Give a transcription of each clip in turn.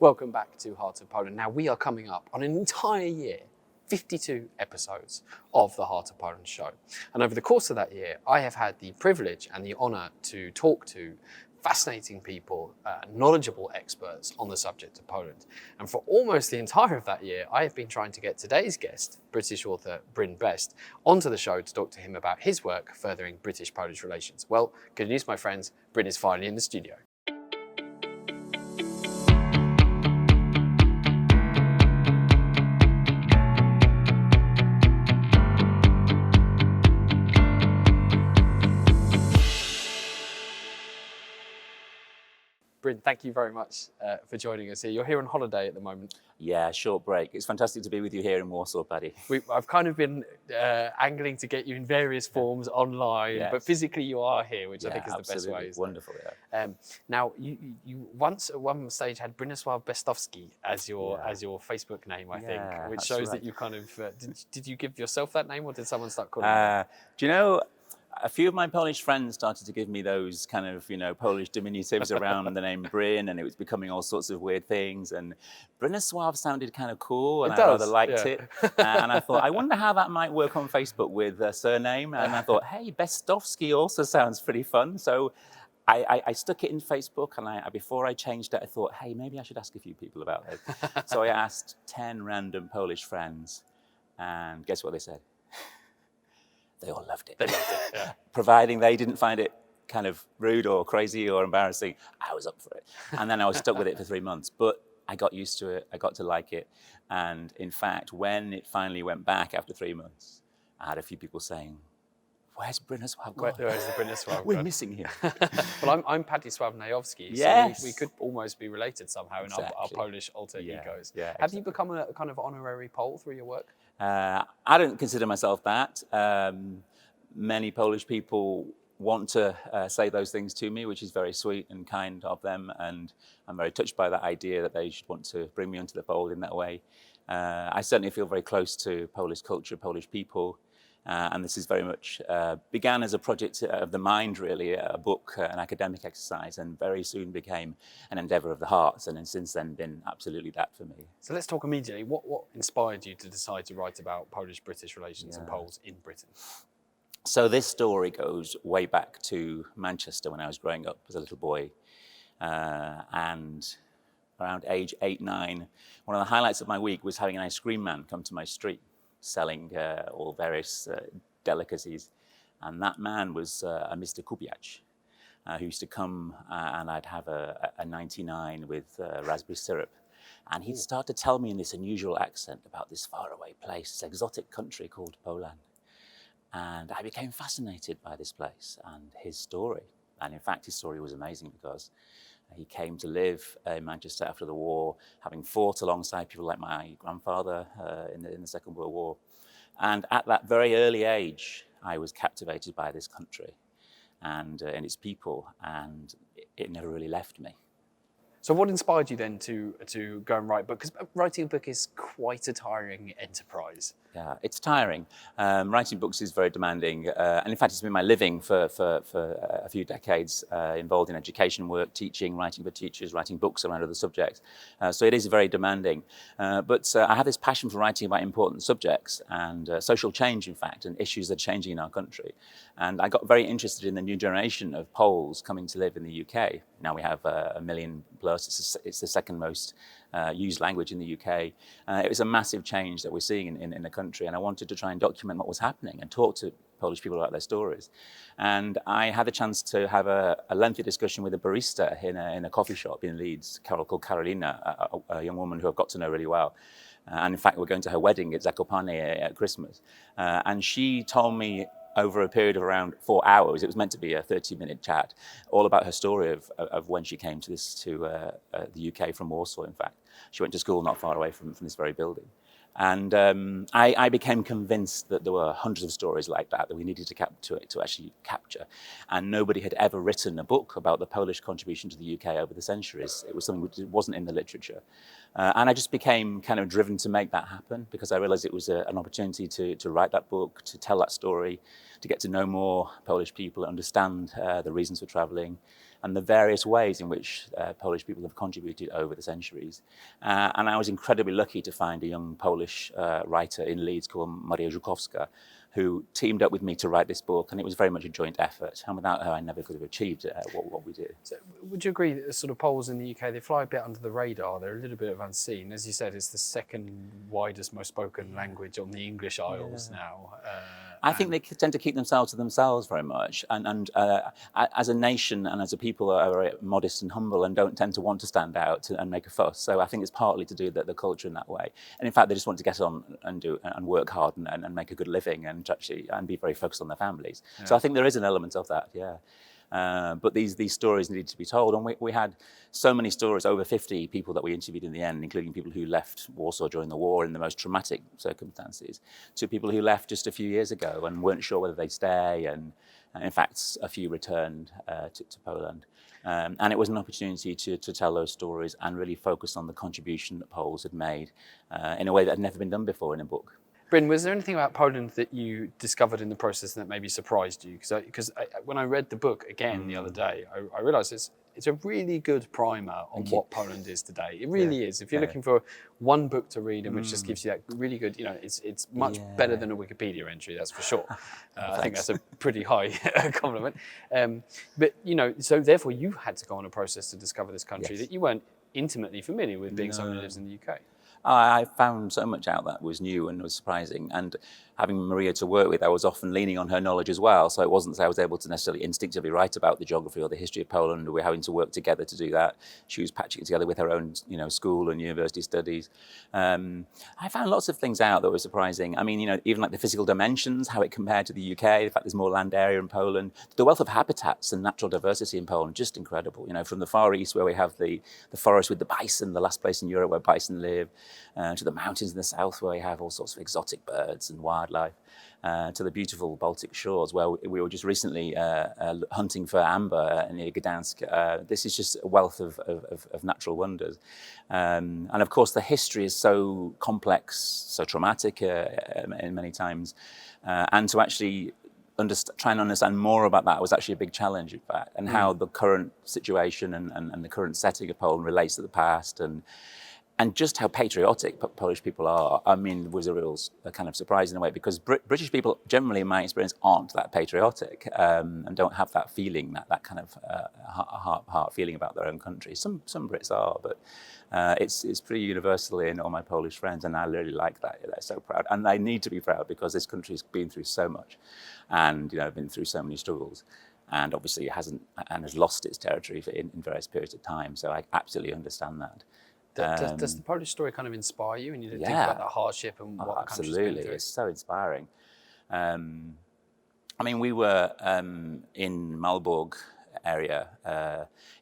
Welcome back to Heart of Poland. Now we are coming up on an entire year, 52 episodes of the Heart of Poland show. And over the course of that year, I have had the privilege and the honour to talk to fascinating people, knowledgeable experts on the subject of Poland. And for almost the entire of that year, I have been trying to get today's guest, British author Brin Best, onto the show to talk to him about his work furthering British-Polish relations. Well, good news, my friends, Brin is finally in the studio. Brin, thank you very much for joining us here. You're here on holiday at the moment. Yeah, short break. It's fantastic to be with you here in Warsaw, Paddy. I've kind of been angling to get you in various forms online, Yes. but physically you are here, which I think is absolutely. the best way. Isn't Wonderful, it? yeah. Now, you once at one stage had Bronisław Bestowski as your Facebook name, I think, which that's shows right. that you kind of did you give yourself that name, or did someone start calling you that? Do you know, a few of my Polish friends started to give me those kind of, Polish diminutives around the name Brin, and it was becoming all sorts of weird things. And Bronisław sounded kind of cool, and I rather liked it. And I thought, I wonder how that might work on Facebook with a surname. And I thought, hey, Bestowski also sounds pretty fun. So I stuck it in Facebook, and before I changed it, I thought, hey, maybe I should ask a few people about it. So I asked 10 random Polish friends, and guess what they said? They all loved it. They loved it, yeah. Providing they didn't find it kind of rude or crazy or embarrassing, I was up for it. And then I was stuck with it for 3 months. But I got used to it. I got to like it. And in fact, when it finally went back after 3 months, I had a few people saying, where's Bronisław gone? Where's the Bronisław We're gone? missing him. Well, I'm Padisław Najowski, Yes. so we could almost be related somehow in our Polish alter egos. Yeah, Have you become a kind of honorary Pole through your work? I don't consider myself that. Many Polish people want to say those things to me, which is very sweet and kind of them, and I'm very touched by that idea that they should want to bring me onto the fold in that way. I certainly feel very close to Polish culture, Polish people, and this is very much began as a project of the mind, really, a book, an academic exercise, and very soon became an endeavour of the heart, and since then been absolutely that for me. So let's talk immediately. What inspired you to decide to write about Polish-British relations and Poles in Britain? So this story goes way back to Manchester when I was growing up as a little boy, and around age 8, 9, one of the highlights of my week was having an ice cream man come to my street selling all various delicacies. And that man was a Mr. Kupiacz, who used to come and I'd have a 99 with raspberry syrup. And he'd start to tell me in this unusual accent about this faraway place, this exotic country called Poland. And I became fascinated by this place and his story. And in fact, his story was amazing because he came to live in Manchester after the war, having fought alongside people like my grandfather in the Second World War. And at that very early age, I was captivated by this country and its people, and it never really left me. So what inspired you then to go and write a book? Because writing a book is quite a tiring enterprise. Yeah, it's tiring. Writing books is very demanding. And in fact, it's been my living for a few decades, involved in education work, teaching, writing for teachers, writing books around other subjects. So it is very demanding. But I have this passion for writing about important subjects and social change, in fact, and issues that are changing in our country. And I got very interested in the new generation of Poles coming to live in the UK. Now we have 1 million plus. It's the second most used language in the UK. It was a massive change that we're seeing in the country, and I wanted to try and document what was happening and talk to Polish people about their stories. And I had the chance to have a lengthy discussion with a barista in a coffee shop in Leeds, called Karolina, a young woman who I've got to know really well. And in fact, we're going to her wedding at Zakopane at Christmas. And she told me over a period of around 4 hours, it was meant to be a 30-minute chat, all about her story of when she came to the UK from Warsaw, in fact. She went to school not far away from this very building. And I became convinced that there were hundreds of stories like that we needed to actually capture. And nobody had ever written a book about the Polish contribution to the UK over the centuries. It was something which wasn't in the literature. And I just became kind of driven to make that happen because I realized it was an opportunity to write that book, to tell that story, to get to know more Polish people, understand the reasons for traveling, and the various ways in which Polish people have contributed over the centuries. And I was incredibly lucky to find a young Polish writer in Leeds called Maria Żukowska, who teamed up with me to write this book, and it was very much a joint effort. And without her, I never could have achieved what we did. So would you agree that the sort of Poles in the UK, they fly a bit under the radar? They're a little bit of unseen. As you said, it's the second widest, most spoken language on the English Isles now. I think they tend to keep themselves to themselves very much, and as a nation and as a people are very modest and humble and don't tend to want to stand out and make a fuss. So I think it's partly to do the culture in that way. And in fact, they just want to get on and work hard and make a good living and be very focused on their families. Yeah. So I think there is an element of that, yeah. But these stories needed to be told, and we had so many stories, over 50 people that we interviewed in the end, including people who left Warsaw during the war in the most traumatic circumstances, to people who left just a few years ago and weren't sure whether they'd stay, and in fact a few returned to Poland. And it was an opportunity to tell those stories and really focus on the contribution that Poles had made in a way that had never been done before in a book. Brin, was there anything about Poland that you discovered in the process that maybe surprised you? Because when I read the book again the other day, I realised it's a really good primer on what Poland is today. It really is. If you're looking for one book to read and which just gives you that really good, it's much better than a Wikipedia entry, that's for sure. I think that's a pretty high compliment. But, so therefore you had to go on a process to discover this country that you weren't intimately familiar with, being someone who lives in the UK. I found so much out that was new and was surprising, and having Maria to work with, I was often leaning on her knowledge as well, so it wasn't that I was able to necessarily instinctively write about the geography or the history of Poland. We were having to work together to do that. She was patching it together with her own school and university studies. I found lots of things out that were surprising. I mean, even like the physical dimensions, how it compared to the UK, the fact there's more land area in Poland, the wealth of habitats and natural diversity in Poland, just incredible. From the Far East, where we have the forest with the bison, the last place in Europe where bison live, to the mountains in the south where we have all sorts of exotic birds and wildlife, to the beautiful Baltic shores where we were just recently hunting for amber near Gdansk. This is just a wealth of natural wonders. And of course the history is so complex, so traumatic in many times, and to actually try and understand more about that was actually a big challenge, in fact, and how the current situation and the current setting of Poland relates to the past, and just how patriotic Polish people are, I mean, was a real kind of surprise in a way, because British people generally, in my experience, aren't that patriotic and don't have that feeling, that kind of heart feeling about their own country. Some Brits are, but it's pretty universal in all my Polish friends, and I really like that. They're so proud, and they need to be proud because this country's been through so much, and been through so many struggles. And obviously it hasn't, and has lost its territory in various periods of time. So I absolutely understand that. Does the Polish story kind of inspire you, and you think about that hardship and what the country's been through? It's so inspiring. I mean, we were in Malbork area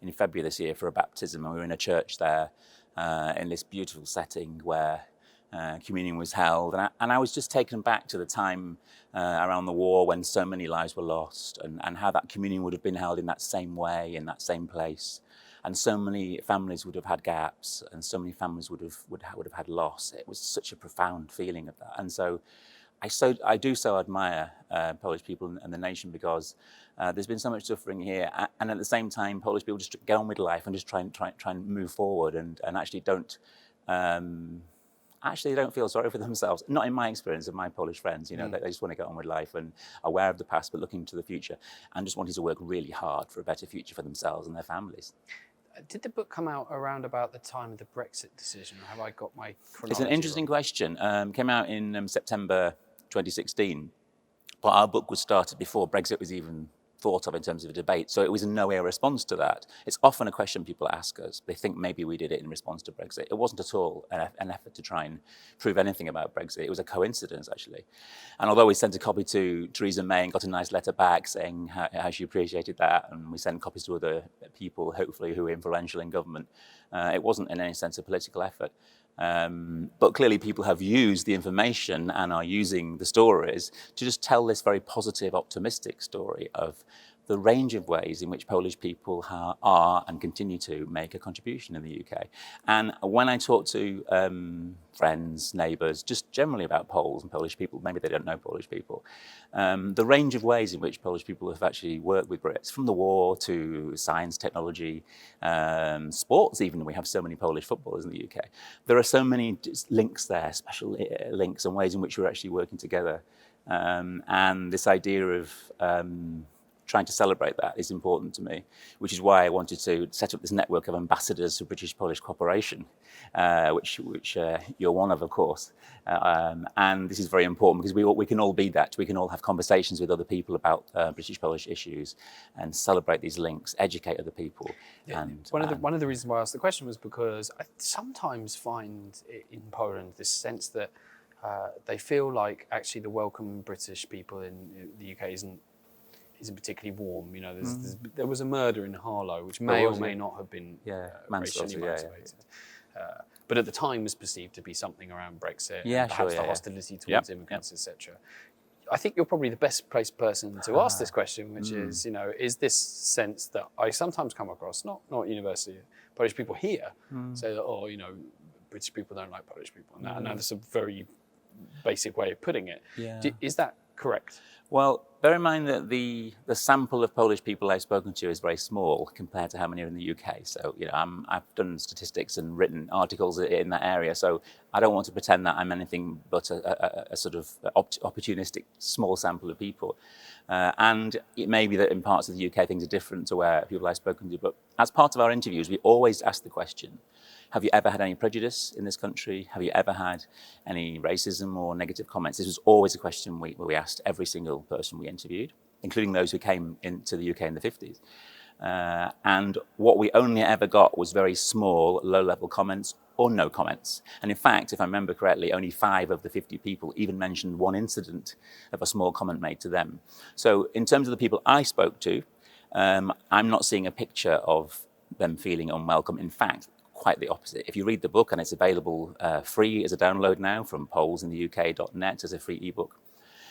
in February this year for a baptism, and we were in a church there in this beautiful setting where communion was held, and I was just taken back to the time around the war when so many lives were lost, and how that communion would have been held in that same way, in that same place. And so many families would have had gaps, and so many families would have had loss. It was such a profound feeling of that. And so I do so admire Polish people and the nation, because there's been so much suffering here, and at the same time, Polish people just get on with life and just try and move forward, and actually don't feel sorry for themselves. Not in my experience of my Polish friends. They just want to get on with life and aware of the past, but looking to the future, and just wanting to work really hard for a better future for themselves and their families. Did the book come out around about the time of the Brexit decision, or have I got my chronology It's an interesting wrong? question. Came out in September 2016, but our book was started before Brexit was even thought of in terms of a debate, so it was in no way a response to that. It's often a question people ask us. They think maybe we did it in response to Brexit. It wasn't at all an effort to try and prove anything about Brexit. It was a coincidence, actually. And although we sent a copy to Theresa May and got a nice letter back saying how she appreciated that, and we sent copies to other people, hopefully, who were influential in government, it wasn't in any sense a political effort. But clearly people have used the information and are using the stories to just tell this very positive, optimistic story of the range of ways in which Polish people are and continue to make a contribution in the UK. And when I talk to friends, neighbours, just generally about Poles and Polish people. Maybe they don't know Polish people. The range of ways in which Polish people have actually worked with Brits, from the war to science, technology, sports even. We have so many Polish footballers in the UK. There are so many links there, special links and ways in which we're actually working together. And this idea of trying to celebrate that is important to me, which is why I wanted to set up this network of ambassadors for British-Polish cooperation, which you're one of course. And this is very important because we can all be that. We can all have conversations with other people about British-Polish issues and celebrate these links, educate other people. Yeah. And one of the reasons why I asked the question was because I sometimes find in Poland this sense that they feel like actually the welcome British people in the UK isn't particularly warm. You know, there was a murder in Harlow, which may or may not have been racially motivated. But at the time was perceived to be something around Brexit, and perhaps the hostility towards immigrants, etc. I think you're probably the best placed person to ask this question, which is, you know, is this sense that I sometimes come across, not universally, Polish people here say that, oh, you know, British people don't like Polish people, and that's a very basic way of putting it. Is that correct? Well, bear in mind that the sample of Polish people I've spoken to is very small compared to how many are in the UK. So, you know, I've done statistics and written articles in that area. So I don't want to pretend that I'm anything but a sort of opportunistic small sample of people. And it may be that in parts of the UK things are different to where people I've spoken to. But as part of our interviews, we always ask the question, have you ever had any prejudice in this country? Have you ever had any racism or negative comments? This was always a question we asked every single person we interviewed, including those who came into the UK in the 50s. And what we only ever got was very small, low-level comments or no comments. And in fact, if I remember correctly, only 5 of the 50 people even mentioned one incident of a small comment made to them. So in terms of the people I spoke to, I'm not seeing a picture of them feeling unwelcome. In fact, quite the opposite. If you read the book, and it's available free as a download now from polesintheuk.net as a free ebook,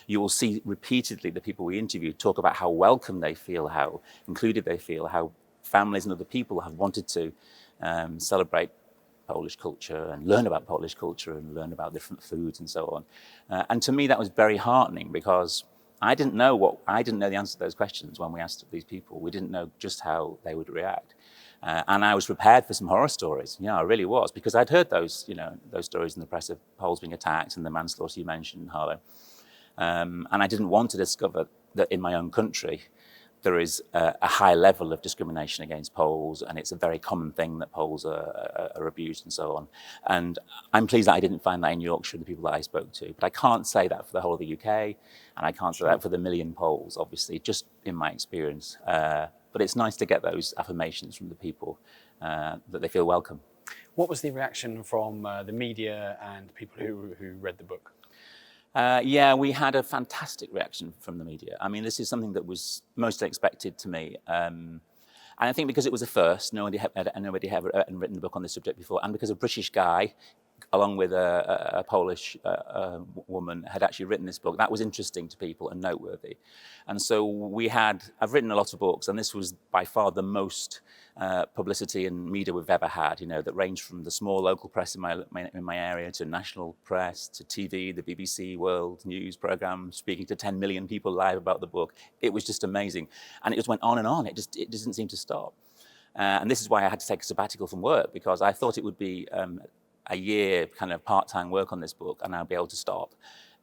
you will see repeatedly the people we interviewed talk about how welcome they feel, how included they feel, how families and other people have wanted to celebrate Polish culture and learn about Polish culture and learn about different foods and so on. And to me, that was very heartening because I didn't know the answer to those questions when we asked these people. We didn't know just how they would react. And I was prepared for some horror stories. Yeah, I really was, because I'd heard those stories in the press of Poles being attacked and the manslaughter you mentioned in Harlow. And I didn't want to discover that in my own country there is a high level of discrimination against Poles, and it's a very common thing that Poles are abused and so on. And I'm pleased that I didn't find that in Yorkshire, the people that I spoke to. But I can't say that for the whole of the UK, and I can't say that for the million Poles, obviously, just in my experience. But it's nice to get those affirmations from the people that they feel welcome. What was the reaction from the media and people who read the book? Yeah, we had a fantastic reaction from the media. I mean, this is something that was most unexpected to me. And I think because it was a first, nobody had written a book on this subject before, and because a British guy, along with a Polish woman, had actually written this book, that was interesting to people and noteworthy. And so I've written a lot of books, and this was by far the most publicity and media we've ever had, you know, that ranged from the small local press in my area to national press, to TV, the BBC World News programme, speaking to 10 million people live about the book. It was just amazing. And it just went on and on. It doesn't seem to stop. And this is why I had to take a sabbatical from work, because I thought it would be a year kind of part-time work on this book and I'll be able to stop.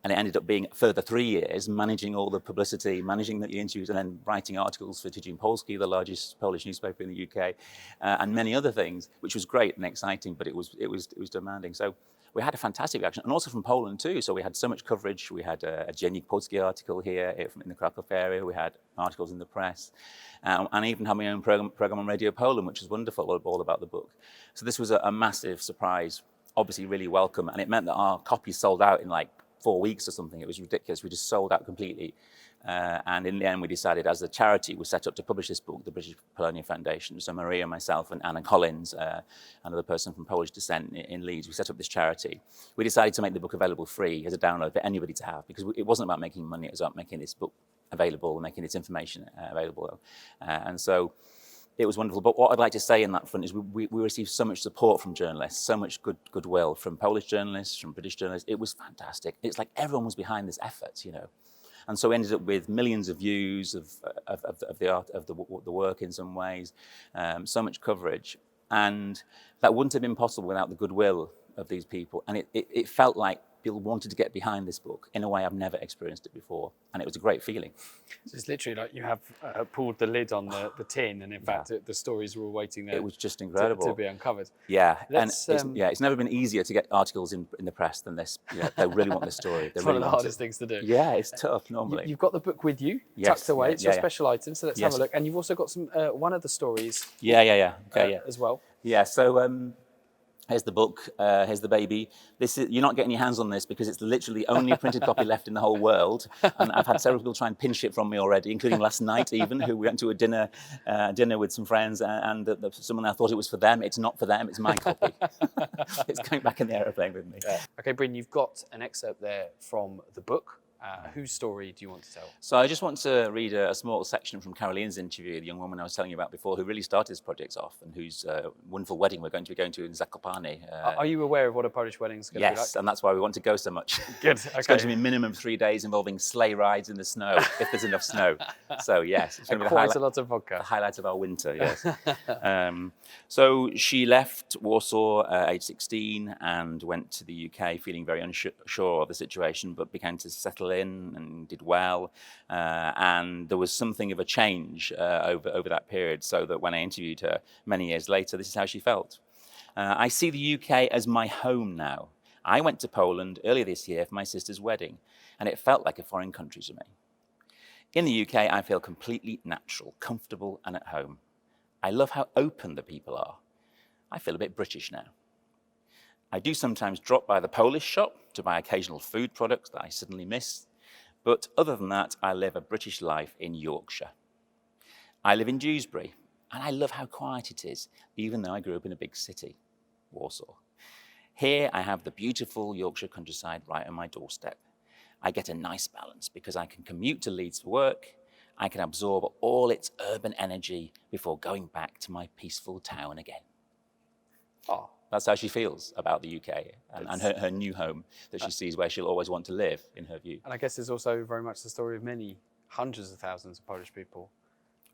And it ended up being a further 3 years, managing all the publicity, managing the interviews, and then writing articles for Tydzień Polski, the largest Polish newspaper in the UK, and many other things, which was great and exciting, but it was demanding. So we had a fantastic reaction, and also from Poland too. So we had so much coverage. We had a Dziennik Polski article here in the Krakow area. We had articles in the press, and I even had my own program on Radio Poland, which was wonderful, all about the book. So this was a massive surprise, obviously really welcome, and it meant that our copies sold out in like 4 weeks or something. It was ridiculous. We just sold out completely. And in the end, we decided as a charity, we set up to publish this book, the British Polonia Foundation. So Maria, myself, and Anna Collins, another person from Polish descent in Leeds, we set up this charity. We decided to make the book available free as a download for anybody to have, because it wasn't about making money, it was about making this book available, making this information available. And so It was wonderful. But what I'd like to say in that front is we received so much support from journalists, so much goodwill from Polish journalists, from British journalists. It was fantastic. It's like everyone was behind this effort, you know. And so we ended up with millions of views of the art of the work in some ways, so much coverage. And that wouldn't have been possible without the goodwill of these people. And it felt like people wanted to get behind this book in a way I've never experienced it before. And it was a great feeling. So it's literally like you have pulled the lid on the tin, and in fact, the stories were all waiting there. It was just incredible to be uncovered. Yeah, it's never been easier to get articles in the press than this. Yeah, they really want this story. It's one of the hardest things to do. Yeah, it's tough normally. You've got the book with you, tucked away. It's your special item, so let's have a look. And you've also got some one of the stories. As well. Yeah, so here's the book, here's the baby. You're not getting your hands on this because it's literally the only printed copy left in the whole world. And I've had several people try and pinch it from me already, including last night even, who went to a dinner with some friends, and someone I thought it was for them. It's not for them, it's my copy. It's going back in the aeroplane with me. Yeah. Okay, Brin, you've got an excerpt there from the book. Whose story do you want to tell? So I just want to read a small section from Caroline's interview, the young woman I was telling you about before, who really started this project off, and whose wonderful wedding we're going to be going to in Zakopane. Are you aware of what a Polish wedding is going to be like? Yes, and that's why we want to go so much. Good. Okay. It's going to be minimum 3 days involving sleigh rides in the snow, if there's enough snow. So yes, it's going to be quite a lot of vodka. The highlight of our winter, yes. So she left Warsaw at age 16 and went to the UK feeling very unsure of the situation, but began to settle in and did well. And there was something of a change over that period, so that when I interviewed her many years later, this is how she felt. I see the UK as my home now. I went to Poland earlier this year for my sister's wedding, and it felt like a foreign country to me. In the UK, I feel completely natural, comfortable, and at home. I love how open the people are. I feel a bit British now. I do sometimes drop by the Polish shop to buy occasional food products that I suddenly miss, but other than that, I live a British life in Yorkshire. I live in Dewsbury, and I love how quiet it is, even though I grew up in a big city, Warsaw. Here, I have the beautiful Yorkshire countryside right on my doorstep. I get a nice balance because I can commute to Leeds for work. I can absorb all its urban energy before going back to my peaceful town again. Oh, that's how she feels about the UK and her new home that she sees, where she'll always want to live, in her view. And I guess it's also very much the story of many hundreds of thousands of Polish people.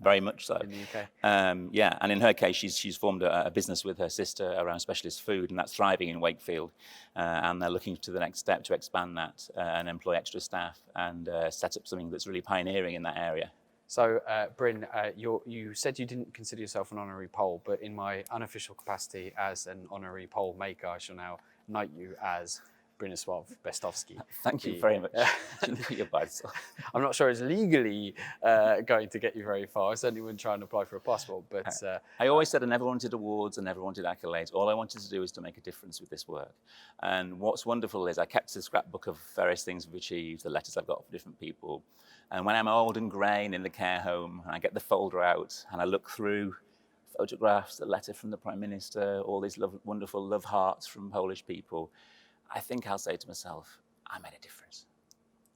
Very much so. In the UK. Yeah, and in her case, she's formed a business with her sister around specialist food, and that's thriving in Wakefield. And they're looking to the next step to expand that and employ extra staff and set up something that's really pioneering in that area. So, Brin, you said you didn't consider yourself an honorary Pole, but in my unofficial capacity as an honorary Pole maker, I shall now knight you as Bronisław Bestowski. Thank you very much. I'm not sure it's legally going to get you very far. I certainly wouldn't try and apply for a passport, but... I always said I never wanted awards, I never wanted accolades. All I wanted to do was to make a difference with this work. And what's wonderful is I kept a scrapbook of various things we've achieved, the letters I've got from different people. And when I'm old and grey and in the care home, I get the folder out and I look through photographs, the letter from the Prime Minister, all these wonderful love hearts from Polish people, I think I'll say to myself, I made a difference.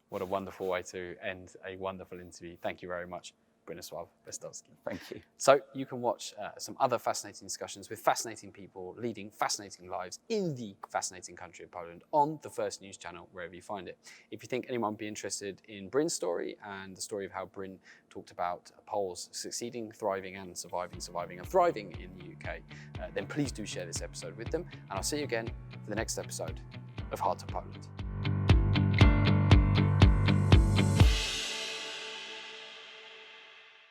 What a wonderful way to end a wonderful interview. Thank you very much, Bronisław Bestowski. Thank you. So you can watch some other fascinating discussions with fascinating people leading fascinating lives in the fascinating country of Poland on the First News channel, wherever you find it. If you think anyone would be interested in Brin's story and the story of how Brin talked about Poles succeeding, thriving and surviving and thriving in the UK, then please do share this episode with them. And I'll see you again for the next episode of Heart of Poland.